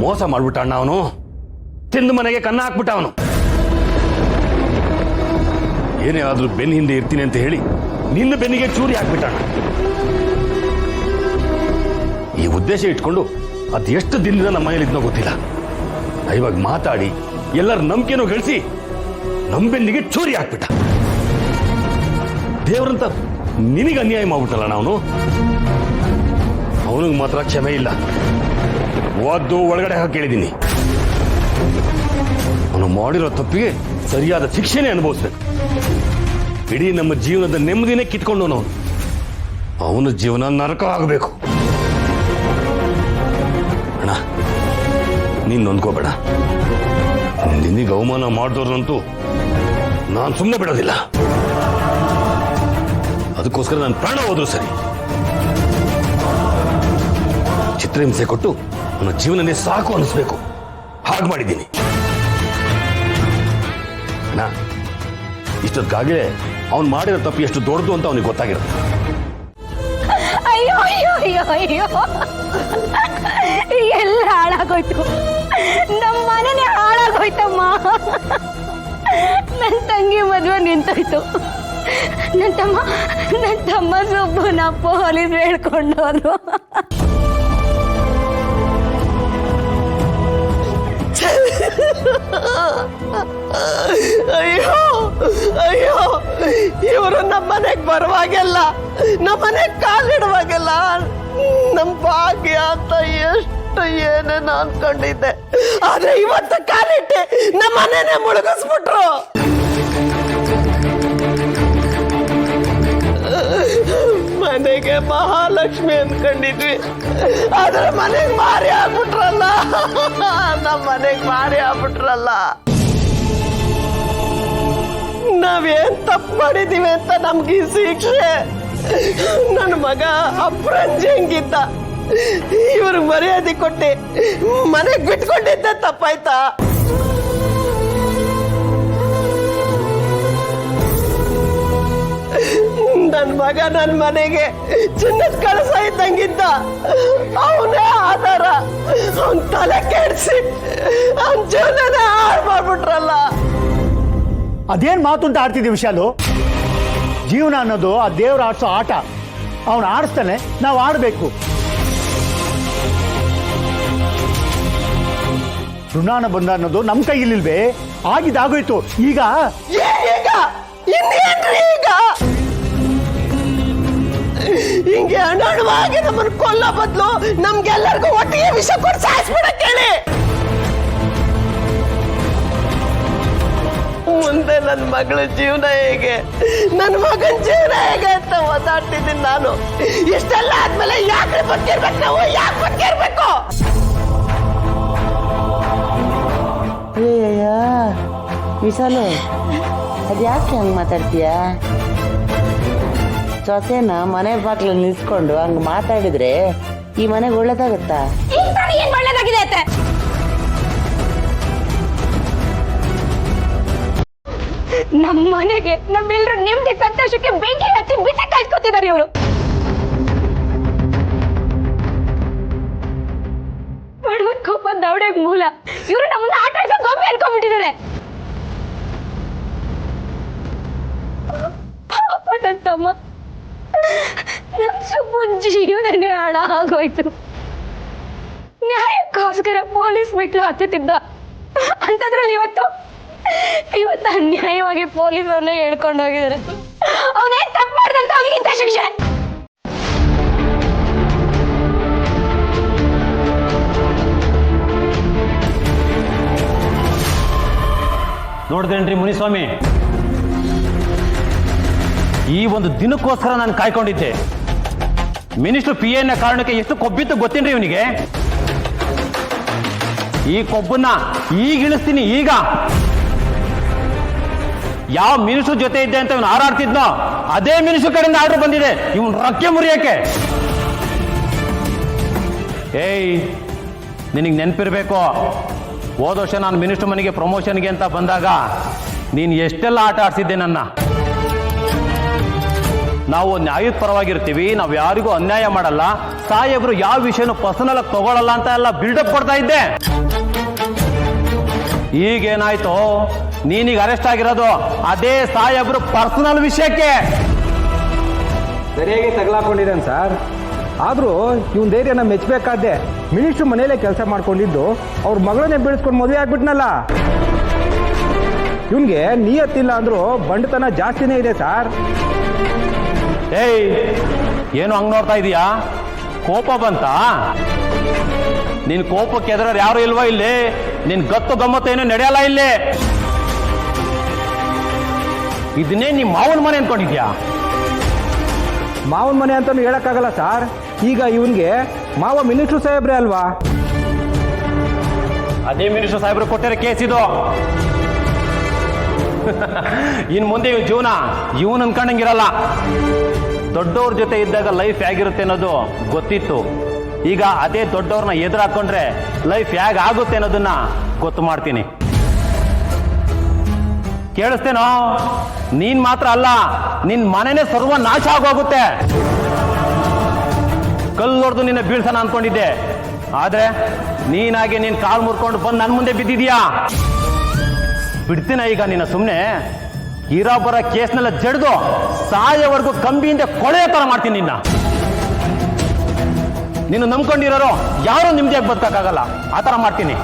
ಮೋಸ ಮಾಡ್ಬಿಟ್ಟ ಅಣ್ಣ ಅವನು. ತಿಂದು ಮನೆಗೆ ಕನ್ನ ಹಾಕ್ಬಿಟ್ಟ ಅವನು. ಏನೇ ಆದ್ರೂ ಬೆನ್ನ ಹಿಂದೆ ಇರ್ತೀನಿ ಅಂತ ಹೇಳಿ ನಿನ್ನ ಬೆನ್ನಿಗೆ ಚೂರಿ ಹಾಕ್ಬಿಟ್ಟ ಅಣ್ಣ. ಈ ಉದ್ದೇಶ ಇಟ್ಕೊಂಡು ಅದೆಷ್ಟು ದಿನದಿಂದ ನಮ್ಮ ಮನೇಲಿ ಇದ್ನೋ ಗೊತ್ತಿಲ್ಲ. ಇವಾಗ ಮಾತಾಡಿ ಎಲ್ಲರ ನಂಬಿಕೆನೂ ಗಳಿಸಿ ನಮ್ಮ ಬೆನ್ನಿಗೆ ಚೂರಿ ಹಾಕ್ಬಿಟ್ಟ. ದೇವರಂತ ನಿನಗೆ ಅನ್ಯಾಯ ಮಾಡ್ಬಿಟ್ಟಲ್ಲ ಅವನು. ಅವನಿಗೆ ಮಾತ್ರ ಕ್ಷಮೆ ಇಲ್ಲ. ಒದ್ದು ಒಳಗಡೆ ಹಾಕಿ ಕೇಳಿದ್ದೀನಿ. ಅವನು ಮಾಡಿರೋ ತಪ್ಪಿಗೆ ಸರಿಯಾದ ಶಿಕ್ಷೆನೇ ಅನುಭವಿಸ್ಬೇಕು. ಇಡೀ ನಮ್ಮ ಜೀವನದ ನೆಮ್ಮದಿನೇ ಕಿತ್ಕೊಂಡವನು. ಅವನ ಜೀವನ ನರಕ ಆಗಬೇಕು. ಅಣ್ಣ, ನೀನ್ ನೊಂದ್ಕೋಬೇಡ. ನಿನಗೆ ಅವಮಾನ ಮಾಡಿದವ್ರನ್ನಂತೂ ನಾನು ಸುಮ್ಮನೆ ಬಿಡೋದಿಲ್ಲ. ಅದಕ್ಕೋಸ್ಕರ ನಾನು ಪ್ರಾಣ ಹೋದ್ರು ಸರಿ. ಚಿತ್ರಹಿಂಸೆ ಕೊಟ್ಟು ಅವನ ಜೀವನನೇ ಸಾಕು ಅನಿಸ್ಬೇಕು. ಹಾಗೆ ಮಾಡಿದ್ದೀನಿ. ಅಣ್ಣ, ಇಷ್ಟೊತ್ತಿಗಾಗಲೇ ಅವನು ಮಾಡಿರೋ ತಪ್ಪು ಎಷ್ಟು ದೊಡ್ಡದು ಅಂತ ಅವನಿಗೆ ಗೊತ್ತಾಗಿರುತ್ತೆ. ಅಯ್ಯೋ ಅಯ್ಯೋ ಅಯ್ಯೋ ಅಯ್ಯೋ, ಎಲ್ಲ ಹಾಳಾಗೋಯ್ತು. ನಮ್ಮ ಮನೆನೇ ಹಾಳಾಗೋಯ್ತಮ್ಮ. ನನ್ನ ತಂಗಿ ಮದುವೆ ನಿಂತೋಯ್ತು. ನನ್ನ ತಮ್ಮ ಸುಬ್ಬನ ಪೊಲೀಸ್ ಹೇಳ್ಕೊಂಡೋದ್ರು. ಅಯ್ಯೋ ಅಯ್ಯೋ, ಇವರು ನಮ್ಮನೆಗೆ ಬರುವಾಗೆಲ್ಲ, ನಮ್ಮನೆಗೆ ಕಾಲಿಡುವಾಗೆಲ್ಲ ನಮ್ಮ ಭಾಗ್ಯ ಅಂತ ಎಷ್ಟು ಏನೇನು ಅನ್ಕೊಂಡಿದ್ದೆ. ಆದ್ರೆ ಇವತ್ತು ಕಾಲಿಟ್ಟೆ ನಮ್ಮನೆನೇ ಮುಳುಗಿಸ್ಬಿಟ್ರು. ಮನೆಗೆ ಮಹಾಲಕ್ಷ್ಮಿ ಅನ್ಕೊಂಡಿದ್ವಿ, ಆದ್ರೆ ಮನೆಗೆ ಮಾರಿ ಆಗ್ಬಿಟ್ರಲ್ಲ. ನಮ್ಮ ಮನೆಗೆ ಮಾರಿ ಆಗ್ಬಿಟ್ರಲ್ಲ. ನಾವೇನ್ ತಪ್ಪು ಮಾಡಿದೀವಿ ಅಂತ ನಮ್ಗೆ ಈ ಶಿಕ್ಷೆ. ನನ್ನ ಮಗ ಅಪ್ರಂಜಿ ಹೆಂಗಿದ್ದ, ಇವ್ರಿಗೆ ಮರ್ಯಾದೆ ಕೊಟ್ಟಿ ಮನೆಗೆ ಬಿಟ್ಕೊಂಡಿದ್ದೆ ತಪ್ಪಾಯ್ತಾ? ನನ್ ಮಗ ನನ್ ಮನೆಗೆ ಚಿನ್ನದ ಕಳಸ ಇದ್ದಂಗಿದ್ದ. ಅವನೇ ಆಧಾರ. ಅವನ್ ತಲೆ ಕೆಡ್ಸಿ ಅವನ್ ಜೀವನನೇ ಹಾಳು ಮಾಡ್ಬಿಟ್ರಲ್ಲ. ಅದೇನ್ ಮಾತು ಅಂತ ಆಡ್ತಿದ್ದೀವಿ ವಿಶಾಲು? ಜೀವನ ಅನ್ನೋದು ಆ ದೇವ್ರ ಆಡ್ಸೋ ಆಟ. ಅವನು ಆಡಿಸ್ತಾನೆ, ನಾವು ಆಡ್ಬೇಕು. ಋಣಾನ ಬಂದ ಅನ್ನೋದು ನಮ್ ಕೈಲಿಲ್ವೇ? ಆಗಿದ್ದಾಗೋಯ್ತು. ಈಗ ಇನ್ನೇನ್ರಿ ಈಗ? ಹಿಂಗೆ ಅಣುವಾಗಿ ನಮ್ಮನ್ನು ಕೊಲ್ಲೋ ಬದಲು ನಮ್ಗೆಲ್ಲರಿಗೂ ಒಟ್ಟಿಗೆ ವಿಷ ಕೊಟ್ಟು ಸಾಯಿಸ್ಬಿಡಕ್ಕೆ ಹೇಳಿ. ಮುಂದೆ ನನ್ನ ಮಗಳ ಜೀವನ ಹೇಗೆ, ನನ್ನ ಮಗನ ಜೀವನ ಹೇಗೆ ಅಂತ ಒದ್ದಾಡ್ತಿದ್ದೀನಿ ನಾನು. ಇಷ್ಟೆಲ್ಲ ಆದ್ಮೇಲೆ ಯಾಕೆ ಬದುಕಿರ್ಬೇಕು ನಾವು? ಯಾಕೆ ಬದುಕಿರ್ಬೇಕು? ಅಯ್ಯಯ್ಯ ವಿಶಾಲು, ಅದ್ಯಾಕೆ ಹಂಗೆ ಮಾತಾಡ್ತೀಯ? ಸೊಸೆನ ಮನೆ ಬಾಗ್ಲು ನಿಲ್ಸ್ಕೊಂಡು ಹಂಗೆ ಮಾತಾಡಿದ್ರೆ ಈ ಮನೆಗೆ ಒಳ್ಳೇದಾಗತ್ತಾ? ಏನ್ ಒಳ್ಳೇದಾಗಿದೆ ಅತ್ತೆ? ನಮ್ಮ ಮನೆಗೆ ನಮ್ಮೆಲ್ಲರೂ ನೆಮ್ಮದಿ ಸಂತೋಷಕ್ಕೆ ಬೆಂಕಿ ಹಚ್ಚಿ ಬಿಸಿ ಕಾಯ್ಸ್ಕೊತಿದ್ದಾರೆ ಇವರು. ಬಡವರ ಕೋಪ ದೌಡೆಗೆ ಮೂಲ. ಇವರು ನಮ್ಮನ್ನ ಆಟ ಆಡಿಸೋ ಗೊಂಬೆ ಅನ್ಕೊಂಡ್ಬಿಟ್ಟಿದ್ದಾರೆ. ನನ್ನ ತಮ್ಮ, ನಮ್ಮ ಸುಬ್ಬನ ಜೀವನನೇ ಹಾಳಾಗೋಯ್ತು. ನ್ಯಾಯಕ್ಕೋಸ್ಕರ ಪೊಲೀಸ್ ಮೆಟ್ಲು ಹತ್ತುತ್ತಿದ್ದ. ಅಂತದ್ರಲ್ಲಿ ಇವತ್ತು ಅನ್ಯಾಯವಾಗಿ ಪೊಲೀಸರನ್ನೇ ಹೇಳ್ಕೊಂಡು ಹೋಗಿದ್ದಾರೆ. ಅವನೇನ್ ತಪ್ಪು ಮಾಡ್ದಂತ ಅವನಿಗಿಂತ ಶಿಕ್ಷೆ. ನೋಡ್ದೇನ್ರಿ ಮುನಿಸ್ವಾಮಿ, ಈ ಒಂದು ದಿನಕ್ಕೋಸ್ಕರ ನಾನು ಕಾಯ್ಕೊಂಡಿದ್ದೆ. ಮಿನಿಸ್ಟರ್ PA ಕಾರಣಕ್ಕೆ ಎಷ್ಟು ಕೊಬ್ಬಿತ್ತು ಗೊತ್ತೇನ್ರಿ ಇವನಿಗೆ? ಈ ಕೊಬ್ಬನ್ನ ಈಗ ಇಳಿಸ್ತೀನಿ. ಈಗ ಯಾವ ಮಿನಿಸ್ಟರ್ ಜೊತೆ ಇದ್ದೆ ಅಂತ ಇವನು ಹಾರಾಡ್ತಿದ್ನೋ ಅದೇ ಮಿನಿಸ್ಟರ್ ಕಡೆಯಿಂದ ಆರ್ಡರ್ ಬಂದಿದೆ ಇವನು ರಕ್ಕೆ ಮುರಿಯಕ್ಕೆ. ಏಯ್, ನಿನಗೆ ನೆನಪಿರ್ಬೇಕು, ಹೋದ ವರ್ಷ ನಾನು ಮಿನಿಸ್ಟರ್ ಮನೆಗೆ ಪ್ರಮೋಷನ್ಗೆ ಅಂತ ಬಂದಾಗ ನೀನು ಎಷ್ಟೆಲ್ಲ ಆಟ ಆಡ್ಸಿದ್ದೆ ನನ್ನ. ನಾವು ನ್ಯಾಯದ ಪರವಾಗಿರ್ತೀವಿ, ನಾವು ಯಾರಿಗೂ ಅನ್ಯಾಯ ಮಾಡಲ್ಲ, ಸಾಹೇಬ್ರು ಯಾವ ವಿಷಯನೂ ಪರ್ಸನಲ್ ಆಗಿ ತಗೊಳ್ಳಲ್ಲ ಅಂತ ಎಲ್ಲ ಬಿಲ್ಡಪ್ ಕೊಡ್ತಾ ಇದ್ದೆ. ಈಗೇನಾಯ್ತು, ನೀನೀಗ ಅರೆಸ್ಟ್ ಆಗಿರೋದು ಅದೇ ಸಾಹೇಬ್ರು ಪರ್ಸನಲ್ ವಿಷಯಕ್ಕೆ. ಸರಿಯಾಗಿ ತಗಲಾಕೊಂಡಿದ್ದಾನೆ ಸರ್. ಆದರೂ ಇವನ್ ಧೈರ್ಯನ ಮೆಚ್ಚಬೇಕಾದ್ದೆ. ಮಿನಿಸ್ಟ್ರು ಮನೇಲೆ ಕೆಲಸ ಮಾಡ್ಕೊಂಡಿದ್ದು ಅವ್ರ ಮಗಳನ್ನೇ ಬೀಳಿಸ್ಕೊಂಡು ಮದುವೆ ಆಗ್ಬಿಟ್ನಲ್ಲ. ಇವನ್ಗೆ ನಿಯತ್ತಿಲ್ಲ ಅಂದ್ರೂ ಬಂಡತನ ಜಾಸ್ತಿನೇ ಇದೆ ಸರ್. ಏಯ್, ಏನು ಹಂಗ್ ನೋಡ್ತಾ ಇದೀಯಾ? ಕೋಪ ಬಂತ? ನಿನ್ ಕೋಪಕ್ಕೆ ಎದುರು ಯಾರು ಇಲ್ವಾ ಇಲ್ಲಿ? ನಿನ್ ಗತ್ತು ಗಮ್ಮತ್ತು ಏನು ನಡೆಯಲ್ಲ ಇಲ್ಲಿ. ಇದನ್ನೇ ನಿಮ್ ಮಾವನ ಮನೆ ಅನ್ಕೊಂಡಿದ್ಯಾ? ಮಾವನ ಮನೆ ಅಂತಾನು ಹೇಳಕ್ಕಾಗಲ್ಲ ಸರ್. ಈಗ ಇವನ್ಗೆ ಮಾವ ಮಿನಿಸ್ಟ್ರು ಸಾಹೇಬ್ರೆ ಅಲ್ವಾ? ಅದೇ ಮಿನಿಸ್ಟರ್ ಸಾಹೇಬ್ರು ಕೊಟ್ಟಿರೋ ಕೇಸ್ ಇದು. ಇನ್ ಮುಂದೆ ಇವ್ ಜೀವನ ಇವನ್ ಅನ್ಕೊಂಡಂಗಿರಲ್ಲ. ದೊಡ್ಡವ್ರ ಜೊತೆ ಇದ್ದಾಗ ಲೈಫ್ ಹೇಗಿರುತ್ತೆ ಅನ್ನೋದು ಗೊತ್ತಿತ್ತು. ಈಗ ಅದೇ ದೊಡ್ಡವ್ರನ್ನ ಎದುರು ಹಾಕೊಂಡ್ರೆ ಲೈಫ್ ಹೇಗಾಗುತ್ತೆ ಅನ್ನೋದನ್ನ ಗೊತ್ತು ಮಾಡ್ತೀನಿ. ಕೇಳಿಸ್ತೇನೋ? ನೀನ್ ಮಾತ್ರ ಅಲ್ಲ, ನಿನ್ ಮನೆನೇ ಸರ್ವ ನಾಶ ಆಗೋಗುತ್ತೆ. ಕಲ್ಲೊಡ್ದು ನಿನ್ನ ಬೀಳ್ಸೋಣ ಅನ್ಕೊಂಡಿದ್ದೆ, ಆದ್ರೆ ನೀನಾಗೆ ನೀನ್ ಕಾಲ್ ಮುರ್ಕೊಂಡು ಬಂದು ನನ್ನ ಮುಂದೆ ಬಿದ್ದಿದ್ಯಾ. ಬಿಡ್ತೀನ ಈಗ ನಿನ್ನ ಸುಮ್ಮನೆ? ಇರೋ ಬರೋ ಕೇಸ್ನೆಲ್ಲ ಜಡ್ದು ಸಾಯೋವರೆಗೂ ಕಂಬಿಯಿಂದ ಕೊಳೆಯ ತರ ಮಾಡ್ತೀನಿ ನಿನ್ನ ನಂಬ್ಕೊಂಡಿರೋರು ಯಾರು ನಿಮ್ದಿಯಾಗಿ ಬದುಕಕ್ಕಾಗಲ್ಲ, ಆ ಥರ ಮಾಡ್ತೀನಿ.